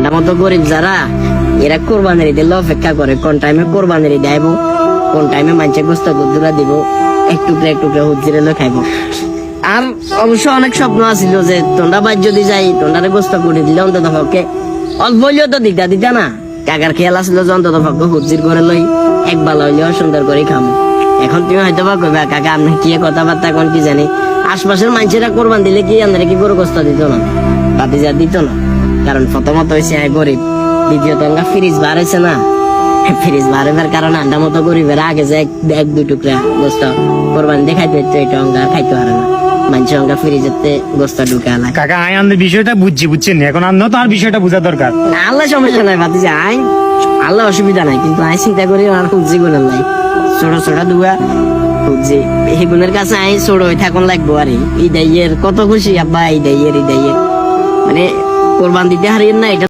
আন্ডা মতো গরিব যারা এরা কোরবানির ঈদের অপেক্ষা করে কোন টাইমে কোরবানির ঈদ আইব, কোন টাইমে মানুষের গোস্ত গুদুরা দিব, একটু হুজিরে লো খাইব। আর অবশ্য অনেক স্বপ্ন আছিল যে তোমরা বাদ যদি যাই তোমরা গোস্ত করে দিলে অন্তত পক্ষে অল্প হইলেও তো দিতা না। কাকার খেয়াল আসলো যে অন্তত পক্ষে হুজির করে লই এক বেলা হইলেও সুন্দর করে খাবো। এখন তুমি হয়তো বা কইবা কাকা আপনি কি কথাবার্তা কোন কি জানি, আশপাশের মানুষেরা কোরবান দিলে কি আমরা কি গরু গোস্ত দিত না, বাতিজা দিত না। কারণ প্রথমত হয়েছে গরিব, দ্বিতীয়ত আমরা ফ্রিজ বার হয়েছে না, ফ্রিজ বার হইবার কারণে আন্ডা মতো গরিবের আগে যে এক দুই টুকরা গোস্ত কোরবানি দেখাইতে হইতো, এটা অঙ্গা খাইতে পারে না। মানুষ অঙ্গা ফ্রিজেতে গোস্ত ঢুকা লাগে। কাকা আই আমাদের বিষয়টা বুঝছেন এখন আন্না তো আর বিষয়টা বোঝা দরকার। আল্লাহ সমস্যা নাই বাতিজা, আই আল্লাহ অসুবিধা নাই, কিন্তু আই চিন্তা করি আর হুজি গুণের নাই ছোট ছোট দুয়া হুজি এই গুণের কাছে আই ছোট হয়ে থাকুন লাগবো। আর ঈদাইয়ের কত খুশি আব্বা, ঈদাইয়ের মানে কোরবান দিতে হারিয়েন না এটা।